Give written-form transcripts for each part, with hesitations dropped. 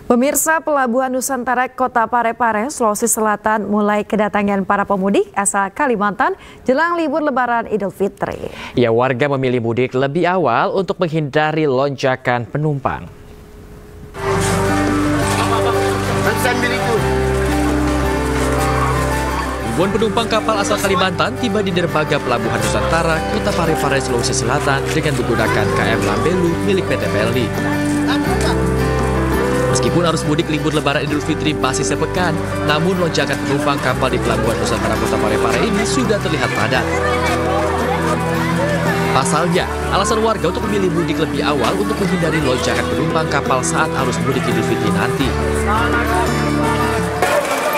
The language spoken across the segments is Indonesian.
Pemirsa, Pelabuhan Nusantara Kota Parepare, Sulawesi Selatan mulai kedatangan para pemudik asal Kalimantan jelang libur Lebaran Idul Fitri. Ya, warga memilih mudik lebih awal untuk menghindari lonjakan penumpang. Ribuan penumpang kapal asal Kalimantan tiba di dermaga Pelabuhan Nusantara Kota Parepare, Sulawesi Selatan dengan menggunakan KM Lambelu milik PT PLD. Meskipun arus mudik libur Lebaran Idul Fitri masih sepekan, namun lonjakan penumpang kapal di Pelabuhan Nusantara Kota Parepare ini sudah terlihat padat. Pasalnya, alasan warga untuk memilih mudik lebih awal untuk menghindari lonjakan penumpang kapal saat arus mudik Idul Fitri nanti.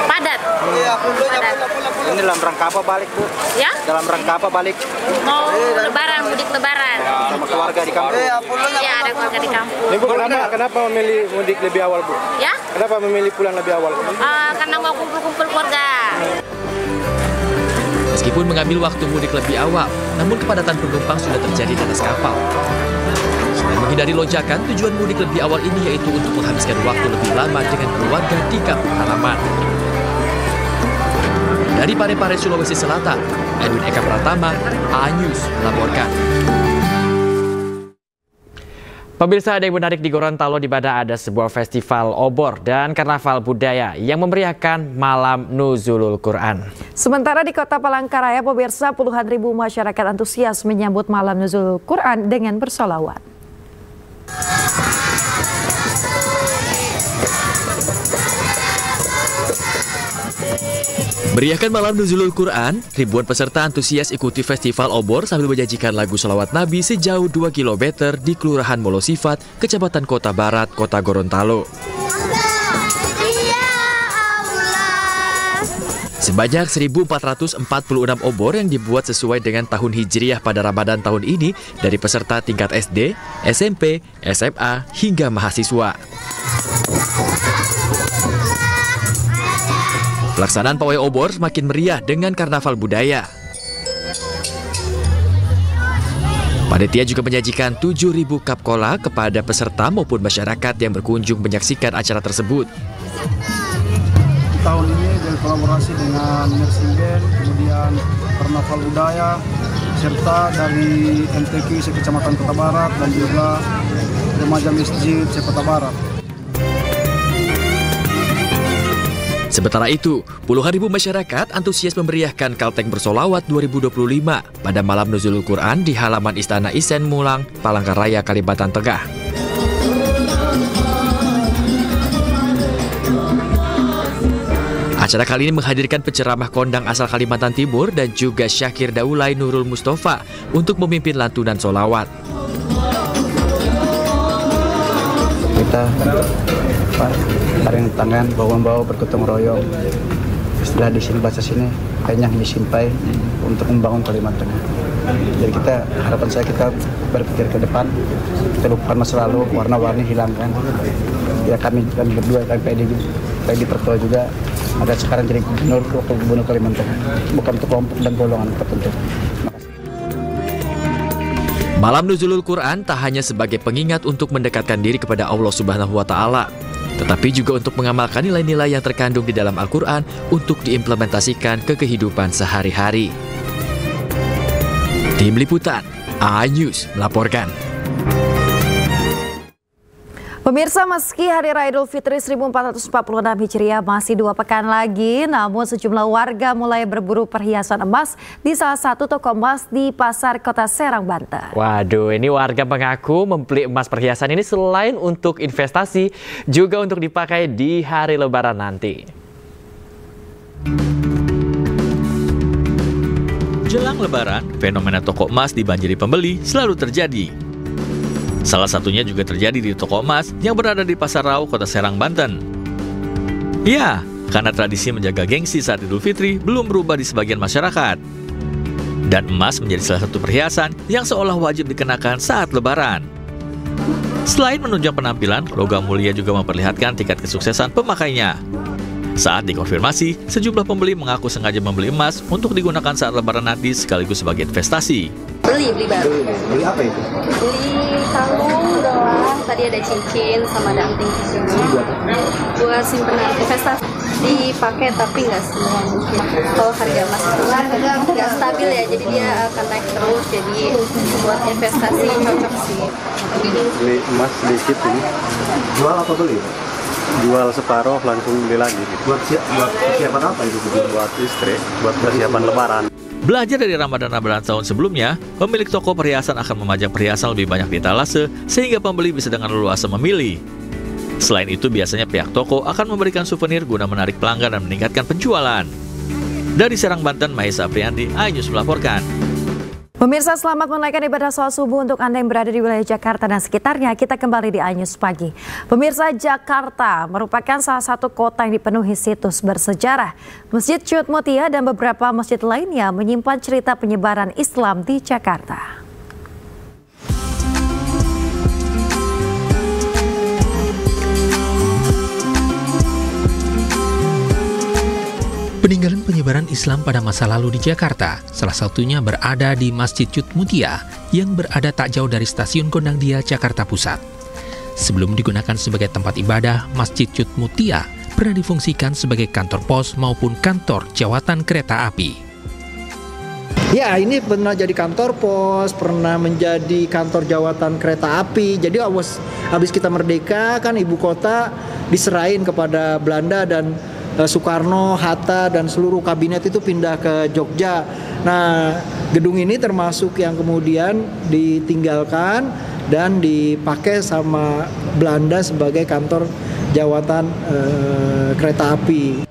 Padat. Ini dalam rangka apa balik, Bu? Ya? Dalam rangka apa balik? Mau Lebaran, mudik Lebaran. Sama keluarga di kampung? Ya, ada keluarga di kampung. Bu, kenapa memilih mudik lebih awal, Bu? Ya? Kenapa memilih pulang lebih awal? Karena mau kumpul-kumpul keluarga. Meskipun mengambil waktu mudik lebih awal, namun kepadatan penumpang sudah terjadi di atas kapal. Selain menghindari lonjakan, tujuan mudik lebih awal ini yaitu untuk menghabiskan waktu lebih lama dengan keluarga di kampung halaman. Dari Parepare, Sulawesi Selatan, Edwin Eka Pratama, A-News melaporkan. Pemirsa, ada yang menarik di Gorontalo, di mana ada sebuah festival obor dan karnaval budaya yang memeriahkan Malam Nuzulul Quran. Sementara di Kota Palangkaraya, pemirsa, puluhan ribu masyarakat antusias menyambut Malam Nuzulul Quran dengan bersolawat. Meriahkan Malam Nuzulul Quran, ribuan peserta antusias ikuti festival obor sambil menyajikan lagu sholawat Nabi sejauh 2 km di Kelurahan Molosifat, Kecamatan Kota Barat, Kota Gorontalo. Sebanyak 1.446 obor yang dibuat sesuai dengan tahun Hijriah pada Ramadan tahun ini dari peserta tingkat SD, SMP, SMA, hingga mahasiswa. Pelaksanaan pawai obor semakin meriah dengan karnaval budaya. Panitia juga menyajikan 7.000 cup cola kepada peserta maupun masyarakat yang berkunjung menyaksikan acara tersebut. Tahun ini berkolaborasi dengan Mersingen, kemudian karnaval budaya, serta dari MTQ Kecamatan Kota Barat dan juga remaja masjid Kota Barat. Sementara itu, puluhan ribu masyarakat antusias memeriahkan Kalteng Bersolawat 2025 pada Malam Nuzulul Quran di halaman Istana Isen Mulang, Palangkaraya, Kalimantan Tengah. Acara kali ini menghadirkan penceramah kondang asal Kalimantan Timur dan juga Syakir Daulay Nurul Mustafa untuk memimpin lantunan solawat. Kita taring tangan, bawa-bawa bergotong royong. Setelah di sini bahasa sini, kayaknya disimpai untuk membangun Kalimantan. Jadi harapan saya kita berpikir ke depan, kita lupakan masa lalu, warna-warni hilangkan. Ya kami berdua, kami PD Pertua juga ada sekarang jadi gubernur Kalimantan, bukan untuk kelompok dan golongan tertentu. Malam Nuzulul Quran tak hanya sebagai pengingat untuk mendekatkan diri kepada Allah Subhanahu wa Ta'ala, tetapi juga untuk mengamalkan nilai-nilai yang terkandung di dalam Al-Quran untuk diimplementasikan ke kehidupan sehari-hari. Tim Liputan, A-News melaporkan. Pemirsa, meski Hari Raya Idul Fitri 1446 Hijriah masih 2 pekan lagi, namun sejumlah warga mulai berburu perhiasan emas di salah satu toko emas di Pasar Kota Serang, Banten. Waduh, ini warga mengaku membeli emas perhiasan ini selain untuk investasi, juga untuk dipakai di hari Lebaran nanti. Jelang Lebaran, fenomena toko emas dibanjiri pembeli selalu terjadi. Salah satunya juga terjadi di toko emas yang berada di Pasar Rau, Kota Serang, Banten. Ya, karena tradisi menjaga gengsi saat Idul Fitri belum berubah di sebagian masyarakat. Dan emas menjadi salah satu perhiasan yang seolah wajib dikenakan saat Lebaran. Selain menunjang penampilan, logam mulia juga memperlihatkan tingkat kesuksesan pemakainya. Saat dikonfirmasi, sejumlah pembeli mengaku sengaja membeli emas untuk digunakan saat Lebaran nanti sekaligus sebagai investasi. Beli baru. Beli apa itu? Beli kalung, gelang, tadi ada cincin sama ada anting di sini. Buat simpenan investasi. Dipakai tapi nggak semua mungkin. Kalau harga emas itu nggak stabil ya, jadi dia akan naik terus. Jadi buat investasi cocok sih. Beli emas sedikit ini. Jual apa beli? Jual separuh langsung beli lagi. Buat persiapan apa itu? Buat istri, buat persiapan lebaran. Belajar dari Ramadan tahun sebelumnya, pemilik toko perhiasan akan memajang perhiasan lebih banyak di etalase sehingga pembeli bisa dengan leluasa memilih. Selain itu, biasanya pihak toko akan memberikan souvenir guna menarik pelanggan dan meningkatkan penjualan. Dari Serang, Banten, Mahesa Apriandi, iNews melaporkan. Pemirsa, selamat menaikkan ibadah sholat subuh untuk Anda yang berada di wilayah Jakarta dan sekitarnya. Kita kembali di iNews Pagi. Pemirsa, Jakarta merupakan salah satu kota yang dipenuhi situs bersejarah. Masjid Cut Mutia dan beberapa masjid lainnya menyimpan cerita penyebaran Islam di Jakarta. Peninggalan penyebaran Islam pada masa lalu di Jakarta, salah satunya berada di Masjid Cut Mutia yang berada tak jauh dari Stasiun Gondangdia, Jakarta Pusat. Sebelum digunakan sebagai tempat ibadah, Masjid Cut Mutia pernah difungsikan sebagai kantor pos maupun kantor jawatan kereta api. Ya, ini pernah jadi kantor pos, pernah menjadi kantor jawatan kereta api. Jadi habis kita merdeka kan ibu kota diserahin kepada Belanda dan Soekarno, Hatta, dan seluruh kabinet itu pindah ke Jogja. Nah, gedung ini termasuk yang kemudian ditinggalkan dan dipakai sama Belanda sebagai kantor jawatan kereta api.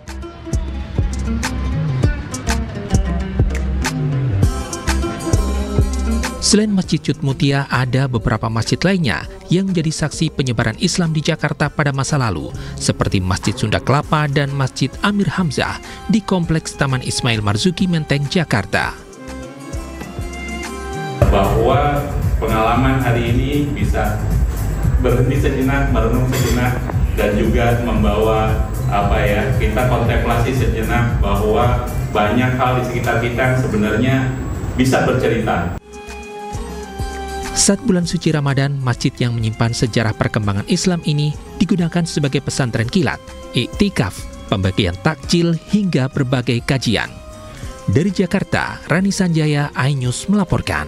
Selain Masjid Cut Mutia, ada beberapa masjid lainnya yang menjadi saksi penyebaran Islam di Jakarta pada masa lalu, seperti Masjid Sunda Kelapa dan Masjid Amir Hamzah di Kompleks Taman Ismail Marzuki, Menteng, Jakarta. Bahwa pengalaman hari ini bisa berhenti sejenak, merenung sejenak, dan juga membawa kita kontemplasi sejenak bahwa banyak hal di sekitar kita yang sebenarnya bisa bercerita. Saat bulan suci Ramadan, masjid yang menyimpan sejarah perkembangan Islam ini digunakan sebagai pesantren kilat, iktikaf, pembagian takjil, hingga berbagai kajian. Dari Jakarta, Rani Sanjaya, iNews melaporkan.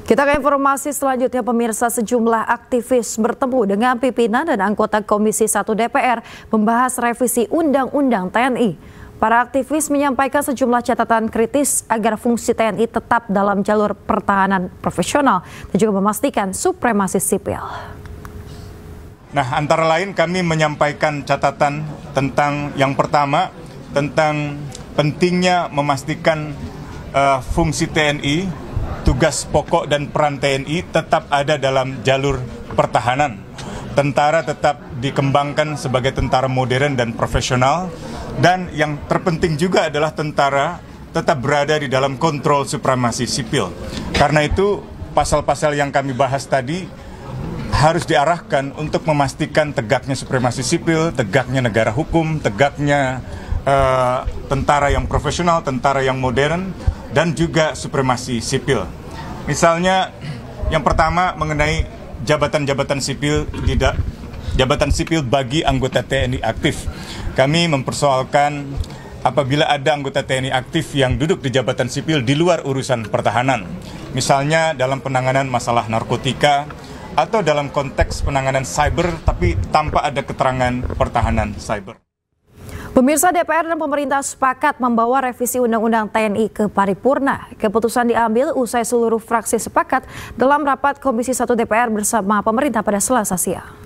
Kita ke informasi selanjutnya, pemirsa. Sejumlah aktivis bertemu dengan pimpinan dan anggota Komisi 1 DPR membahas revisi Undang-Undang TNI. Para aktivis menyampaikan sejumlah catatan kritis agar fungsi TNI tetap dalam jalur pertahanan profesional dan juga memastikan supremasi sipil. Nah, antara lain kami menyampaikan catatan tentang yang pertama, tentang pentingnya memastikan fungsi TNI, tugas pokok dan peran TNI tetap ada dalam jalur pertahanan. Tentara tetap dikembangkan sebagai tentara modern dan profesional. Dan yang terpenting juga adalah tentara tetap berada di dalam kontrol supremasi sipil. Karena itu pasal-pasal yang kami bahas tadi harus diarahkan untuk memastikan tegaknya supremasi sipil, tegaknya negara hukum, tegaknya tentara yang profesional, tentara yang modern, dan juga supremasi sipil. Misalnya yang pertama mengenai jabatan-jabatan sipil bagi anggota TNI aktif. Kami mempersoalkan apabila ada anggota TNI aktif yang duduk di jabatan sipil di luar urusan pertahanan. Misalnya dalam penanganan masalah narkotika atau dalam konteks penanganan cyber tapi tanpa ada keterangan pertahanan cyber. Pemirsa, DPR dan pemerintah sepakat membawa revisi Undang-Undang TNI ke paripurna. Keputusan diambil usai seluruh fraksi sepakat dalam rapat Komisi 1 DPR bersama pemerintah pada Selasa siang.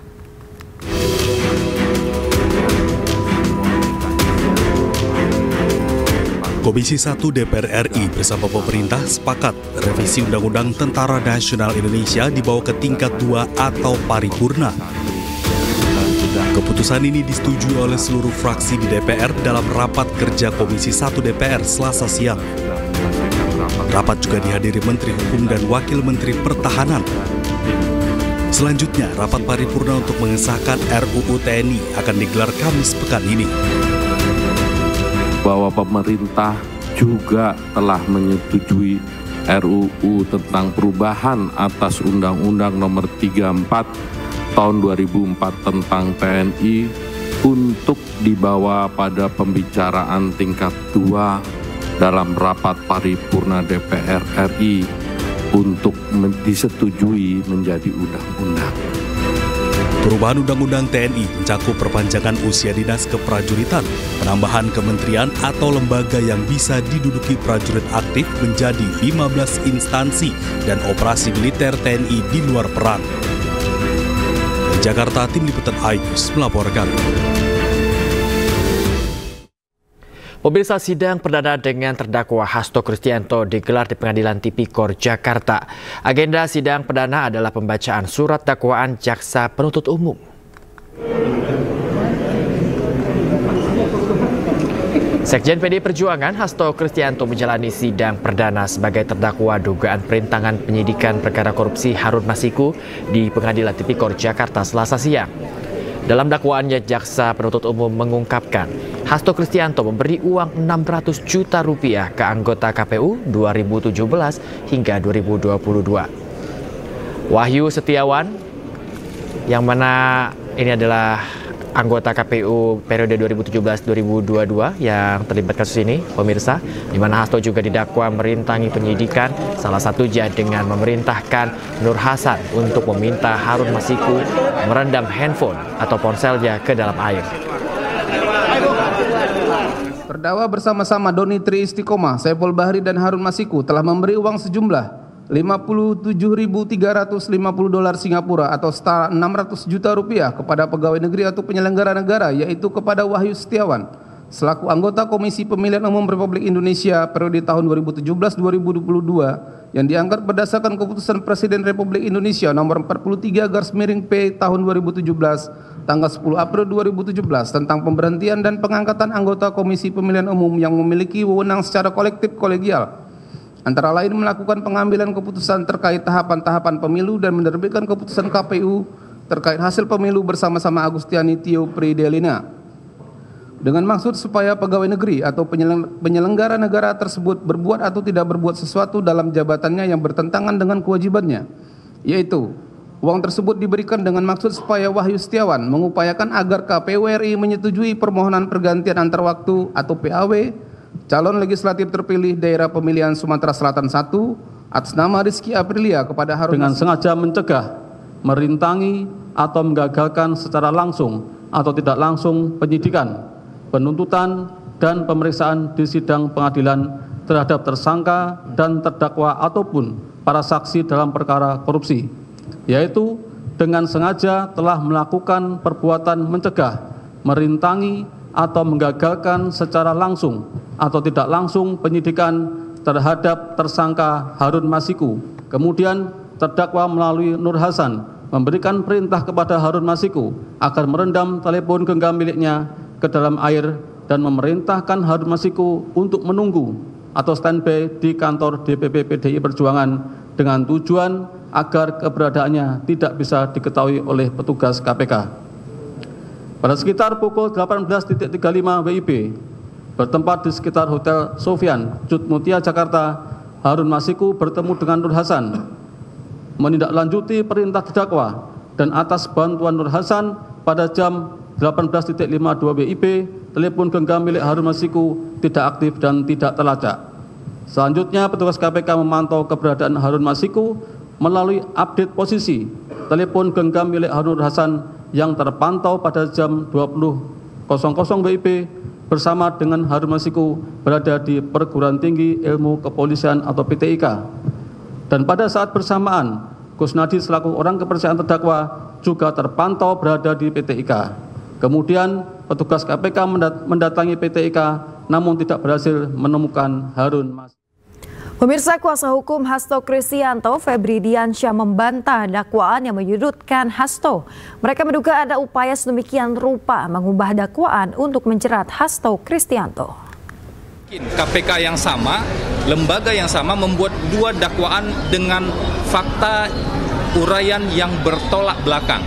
Komisi 1 DPR RI bersama pemerintah sepakat revisi Undang-Undang Tentara Nasional Indonesia dibawa ke tingkat 2 atau paripurna. Keputusan ini disetujui oleh seluruh fraksi di DPR dalam rapat kerja Komisi 1 DPR Selasa siang. Rapat juga dihadiri Menteri Hukum dan Wakil Menteri Pertahanan. Selanjutnya, rapat paripurna untuk mengesahkan RUU TNI akan digelar Kamis pekan ini. Bahwa pemerintah juga telah menyetujui RUU tentang perubahan atas Undang-Undang Nomor 34 Tahun 2004 tentang TNI untuk dibawa pada pembicaraan tingkat 2 dalam rapat paripurna DPR RI untuk disetujui menjadi undang-undang. Perubahan Undang-Undang TNI mencakup perpanjangan usia dinas keprajuritan, penambahan kementerian atau lembaga yang bisa diduduki prajurit aktif menjadi 15 instansi dan operasi militer TNI di luar peran. Dari Jakarta, Tim Liputan iNews melaporkan. Pemirsa, sidang perdana dengan terdakwa Hasto Kristianto digelar di Pengadilan Tipikor Jakarta. Agenda sidang perdana adalah pembacaan surat dakwaan jaksa penuntut umum. Sekjen PDI Perjuangan Hasto Kristianto menjalani sidang perdana sebagai terdakwa dugaan perintangan penyidikan perkara korupsi Harun Masiku di Pengadilan Tipikor Jakarta Selasa siang. Dalam dakwaannya, jaksa penuntut umum mengungkapkan Hasto Kristianto memberi uang 600 juta rupiah ke anggota KPU 2017 hingga 2022. Wahyu Setiawan, yang mana ini adalah anggota KPU periode 2017-2022 yang terlibat kasus ini, pemirsa, di mana Hasto juga didakwa merintangi penyidikan, salah satunya dengan memerintahkan Nur Hasan untuk meminta Harun Masiku merendam handphone atau ponselnya ke dalam air. Terdakwa bersama-sama Doni Tri Istiqomah, Saiful Bahri dan Harun Masiku telah memberi uang sejumlah $57.350 Singapura atau setara 600 juta rupiah kepada pegawai negeri atau penyelenggara negara, yaitu kepada Wahyu Setiawan selaku anggota Komisi Pemilihan Umum Republik Indonesia periode tahun 2017-2022 yang diangkat berdasarkan keputusan Presiden Republik Indonesia nomor 43/P tahun 2017 tanggal 10 April 2017 tentang pemberhentian dan pengangkatan anggota Komisi Pemilihan Umum yang memiliki wewenang secara kolektif kolegial, antara lain melakukan pengambilan keputusan terkait tahapan-tahapan pemilu dan menerbitkan keputusan KPU terkait hasil pemilu bersama-sama Agustiani Tio Pridelina dengan maksud supaya pegawai negeri atau penyelenggara negara tersebut berbuat atau tidak berbuat sesuatu dalam jabatannya yang bertentangan dengan kewajibannya, yaitu uang tersebut diberikan dengan maksud supaya Wahyu Setiawan mengupayakan agar KPU RI menyetujui permohonan pergantian antar waktu atau PAW calon legislatif terpilih daerah pemilihan Sumatera Selatan 1 atas nama Rizky Aprilia kepada Harun dengan sengaja mencegah, merintangi atau menggagalkan secara langsung atau tidak langsung penyidikan, penuntutan dan pemeriksaan di sidang pengadilan terhadap tersangka dan terdakwa ataupun para saksi dalam perkara korupsi, yaitu dengan sengaja telah melakukan perbuatan mencegah, merintangi atau menggagalkan secara langsung atau tidak langsung penyidikan terhadap tersangka Harun Masiku. Kemudian terdakwa melalui Nur Hasan memberikan perintah kepada Harun Masiku agar merendam telepon genggam miliknya ke dalam air dan memerintahkan Harun Masiku untuk menunggu atau standby di kantor DPP PDI Perjuangan dengan tujuan agar keberadaannya tidak bisa diketahui oleh petugas KPK. Pada sekitar pukul 18.35 WIB, bertempat di sekitar Hotel Sofian, Cut Mutia, Jakarta, Harun Masiku bertemu dengan Nur Hasan, menindaklanjuti perintah terdakwa, dan atas bantuan Nur Hasan pada jam 18.52 WIB, telepon genggam milik Harun Masiku tidak aktif dan tidak terlacak. Selanjutnya, petugas KPK memantau keberadaan Harun Masiku melalui update posisi telepon genggam milik Harun Hasan yang terpantau pada jam 20.00 WIB bersama dengan Harun Masiku berada di Perguruan Tinggi Ilmu Kepolisian atau PTIK. Dan pada saat bersamaan, Kusnadi selaku orang kepercayaan terdakwa juga terpantau berada di PTIK. Kemudian petugas KPK mendatangi PTIK namun tidak berhasil menemukan Harun Masiku. Pemirsa, kuasa hukum Hasto Kristianto, Febri Diansyah, membantah dakwaan yang menyudutkan Hasto. Mereka menduga ada upaya sedemikian rupa mengubah dakwaan untuk menjerat Hasto Kristianto. KPK yang sama, lembaga yang sama membuat dua dakwaan dengan fakta uraian yang bertolak belakang.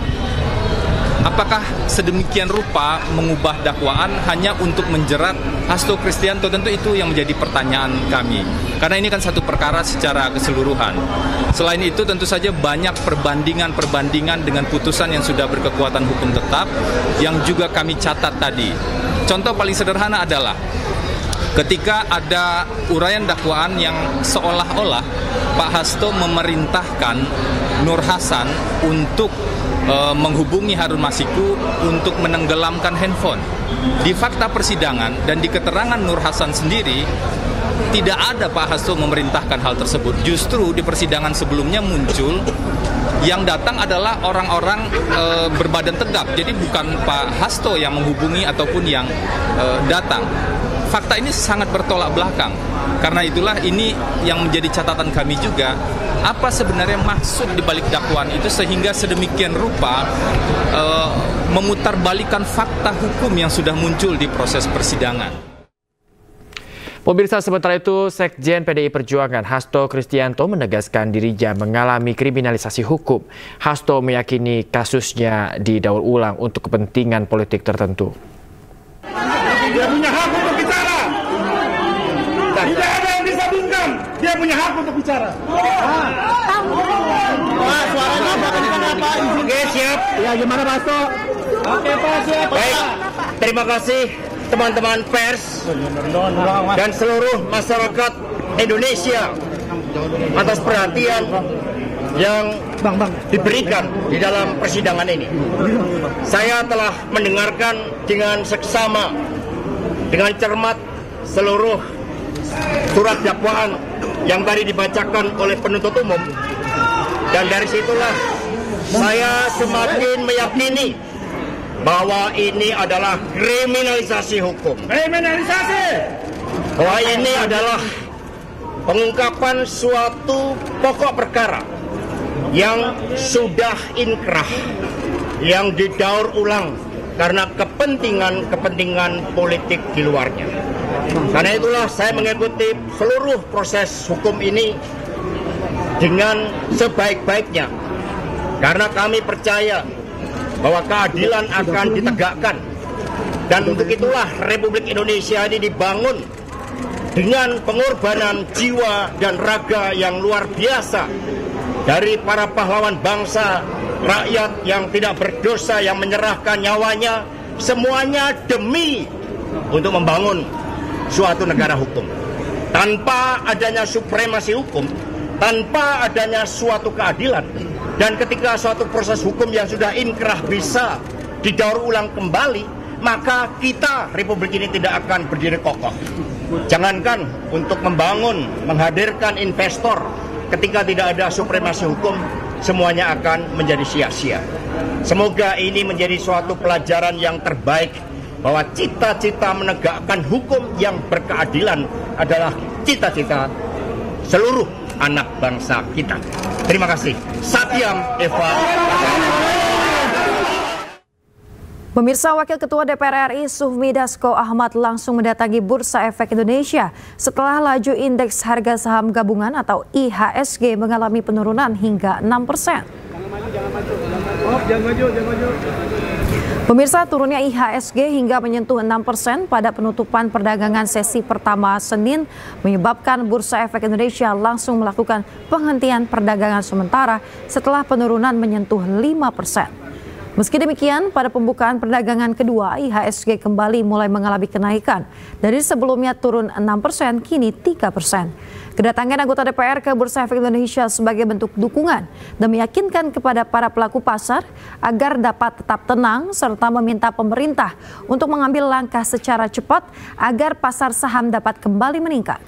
apakah sedemikian rupa mengubah dakwaan hanya untuk menjerat Hasto Kristianto? Tentu itu yang menjadi pertanyaan kami. Karena ini kan satu perkara secara keseluruhan. Selain itu tentu saja banyak perbandingan dengan putusan yang sudah berkekuatan hukum tetap yang juga kami catat tadi. Contoh paling sederhana adalah ketika ada uraian dakwaan yang seolah-olah Pak Hasto memerintahkan Nur Hasan untuk menghubungi Harun Masiku untuk menenggelamkan handphone. Di fakta persidangan dan di keterangan Nur Hasan sendiri, tidak ada Pak Hasto memerintahkan hal tersebut. Justru di persidangan sebelumnya muncul yang datang adalah orang-orang berbadan tegap. Jadi bukan Pak Hasto yang menghubungi ataupun yang datang. Fakta ini sangat bertolak belakang. Karena itulah ini yang menjadi catatan kami juga. Apa sebenarnya maksud di balik dakwaan itu sehingga sedemikian rupa memutarbalikkan fakta hukum yang sudah muncul di proses persidangan. Pemirsa, sementara itu Sekjen PDI Perjuangan Hasto Kristianto menegaskan dirinya mengalami kriminalisasi hukum. Hasto meyakini kasusnya didaur ulang untuk kepentingan politik tertentu. Dia punya hak untuk bicara. Tidak ada yang disambungkan. Dia punya hak untuk bicara. Oke, siap. Ya, gimana Pak Hasto? Oke, Pak, siap. Baik, terima kasih teman-teman pers dan seluruh masyarakat Indonesia atas perhatian yang diberikan di dalam persidangan ini. Saya telah mendengarkan dengan seksama, dengan cermat seluruh surat dakwaan yang tadi dibacakan oleh penuntut umum, dan dari situlah saya semakin meyakini bahwa ini adalah kriminalisasi hukum. Kriminalisasi! Bahwa ini adalah pengungkapan suatu pokok perkara yang sudah inkrah, yang didaur ulang karena kepentingan politik di luarnya. Karena itulah saya mengikuti seluruh proses hukum ini dengan sebaik-baiknya. Karena kami percaya bahwa keadilan akan ditegakkan. Dan untuk itulah Republik Indonesia ini dibangun dengan pengorbanan jiwa dan raga yang luar biasa dari para pahlawan bangsa, rakyat yang tidak berdosa, yang menyerahkan nyawanya, semuanya demi untuk membangun suatu negara hukum. Tanpa adanya supremasi hukum, tanpa adanya suatu keadilan, dan ketika suatu proses hukum yang sudah inkrah bisa didaur ulang kembali, maka kita, Republik ini tidak akan berdiri kokoh. Jangankan untuk membangun, menghadirkan investor, ketika tidak ada supremasi hukum, semuanya akan menjadi sia-sia. Semoga ini menjadi suatu pelajaran yang terbaik, bahwa cita-cita menegakkan hukum yang berkeadilan adalah cita-cita seluruh anak bangsa kita. Terima kasih. Satyam Eva. Pemirsa, Wakil Ketua DPR RI Sufmi Dasko Ahmad langsung mendatangi Bursa Efek Indonesia setelah laju indeks harga saham gabungan atau IHSG mengalami penurunan hingga 6%. Pemirsa, turunnya IHSG hingga menyentuh 6% pada penutupan perdagangan sesi pertama Senin menyebabkan Bursa Efek Indonesia langsung melakukan penghentian perdagangan sementara setelah penurunan menyentuh 5%. Meski demikian, pada pembukaan perdagangan kedua, IHSG kembali mulai mengalami kenaikan. Dari sebelumnya turun 6%, kini 3%. Kedatangan anggota DPR ke Bursa Efek Indonesia sebagai bentuk dukungan dan meyakinkan kepada para pelaku pasar agar dapat tetap tenang serta meminta pemerintah untuk mengambil langkah secara cepat agar pasar saham dapat kembali meningkat.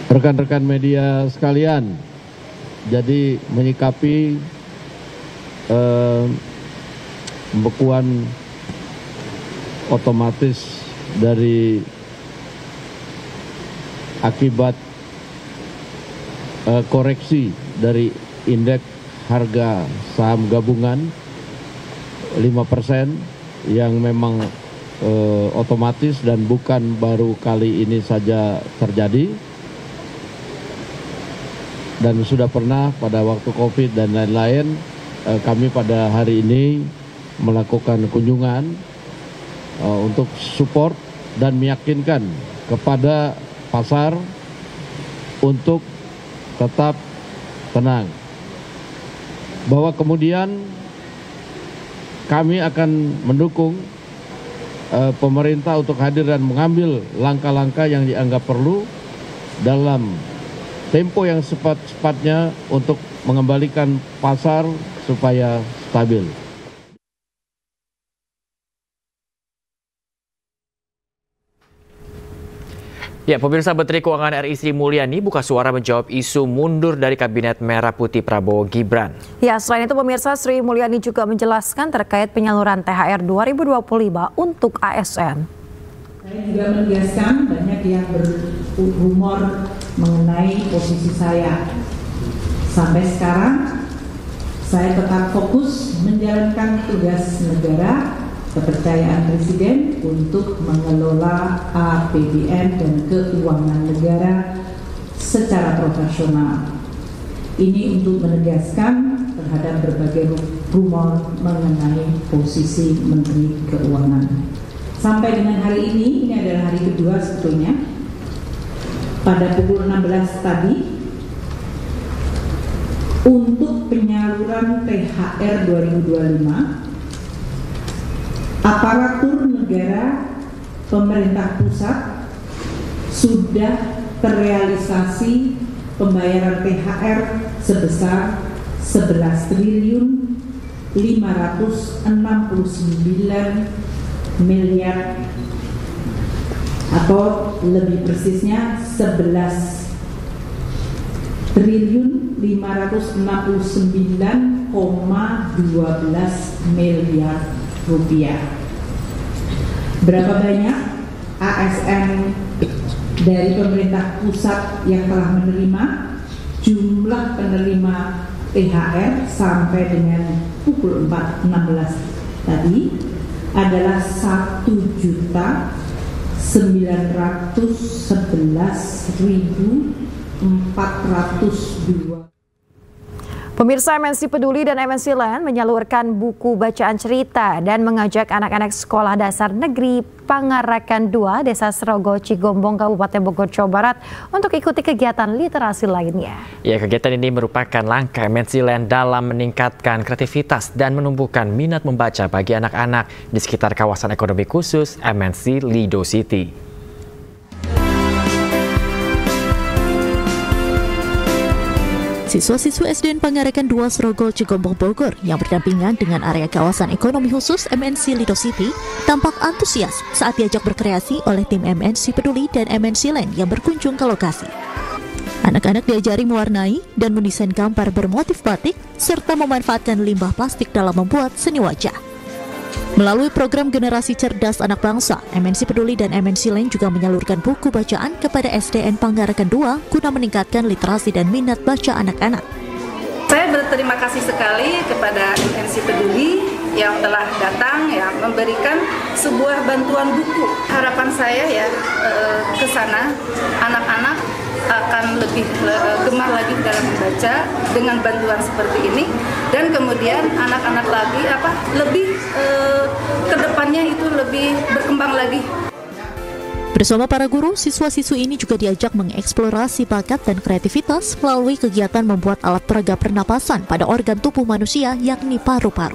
Rekan-rekan media sekalian, jadi menyikapi pembekuan otomatis dari akibat koreksi dari indeks harga saham gabungan 5% yang memang otomatis dan bukan baru kali ini saja terjadi, dan sudah pernah pada waktu COVID dan lain-lain. kami pada hari ini melakukan kunjungan untuk support dan meyakinkan kepada pasar untuk tetap tenang. Bahwa kemudian kami akan mendukung pemerintah untuk hadir dan mengambil langkah-langkah yang dianggap perlu dalam tempo yang cepat-cepatnya untuk mengembalikan pasar supaya stabil. Ya, pemirsa, Menteri Keuangan RI Sri Mulyani buka suara menjawab isu mundur dari Kabinet Merah Putih Prabowo Gibran. Ya, selain itu pemirsa, Sri Mulyani juga menjelaskan terkait penyaluran THR 2025 untuk ASN. Saya juga menegaskan banyak yang berumor mengenai posisi saya. Sampai sekarang, saya tetap fokus menjalankan tugas negara, kepercayaan Presiden untuk mengelola APBN dan keuangan negara secara profesional. Ini untuk menegaskan terhadap berbagai rumor mengenai posisi Menteri Keuangan. Sampai dengan hari ini adalah hari kedua sebetulnya. Pada pukul 16 tadi, untuk penyaluran THR 2025, aparatur negara pemerintah pusat sudah terrealisasi pembayaran THR sebesar 11 triliun 569 miliar atau lebih persisnya 11 triliun 569,12 miliar rupiah. Berapa banyak ASN dari pemerintah pusat yang telah menerima? Jumlah penerima THR sampai dengan pukul 4.16 tadi adalah 1.911.402. Pemirsa, MNC Peduli dan MNC Land menyalurkan buku bacaan cerita dan mengajak anak-anak sekolah dasar negeri Pangarakan 2, Desa Serogo, Cigombong, Kabupaten Bogor, Jawa Barat untuk ikuti kegiatan literasi lainnya. Ya, kegiatan ini merupakan langkah MNC Land dalam meningkatkan kreativitas dan menumbuhkan minat membaca bagi anak-anak di sekitar kawasan ekonomi khusus MNC Lido City. Siswa-siswa SDN Pangarakan 2 Serogol Cigombong Bogor yang berdampingan dengan area kawasan ekonomi khusus MNC Lido City tampak antusias saat diajak berkreasi oleh tim MNC Peduli dan MNC Land yang berkunjung ke lokasi. Anak-anak diajari mewarnai dan mendesain gambar bermotif batik serta memanfaatkan limbah plastik dalam membuat seni wajah. Melalui program Generasi Cerdas Anak Bangsa, MNC Peduli dan MNC Land juga menyalurkan buku bacaan kepada SDN Pangarakan 2 guna meningkatkan literasi dan minat baca anak-anak. Saya berterima kasih sekali kepada MNC Peduli yang telah datang ya memberikan sebuah bantuan buku. Harapan saya ya ke sana anak-anak akan lebih gemar lagi dalam membaca dengan bantuan seperti ini, dan kemudian anak-anak lagi lebih kedepannya itu lebih berkembang lagi. Bersama para guru, siswa-siswi ini juga diajak mengeksplorasi bakat dan kreativitas melalui kegiatan membuat alat peraga pernapasan pada organ tubuh manusia yakni paru-paru.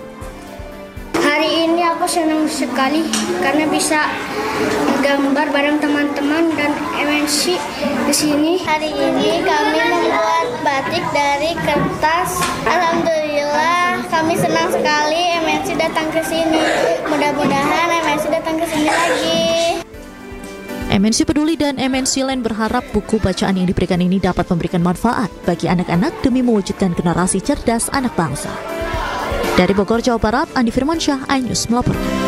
Hari ini aku senang sekali karena bisa gambar bareng teman-teman dan MNC di sini. Hari ini kami membuat batik dari kertas. Alhamdulillah kami senang sekali MNC datang ke sini. Mudah-mudahan MNC datang ke sini lagi. MNC Peduli dan MNC Land berharap buku bacaan yang diberikan ini dapat memberikan manfaat bagi anak-anak demi mewujudkan generasi cerdas anak bangsa. Dari Bogor, Jawa Barat, Andi Firmansyah, iNews melaporkan.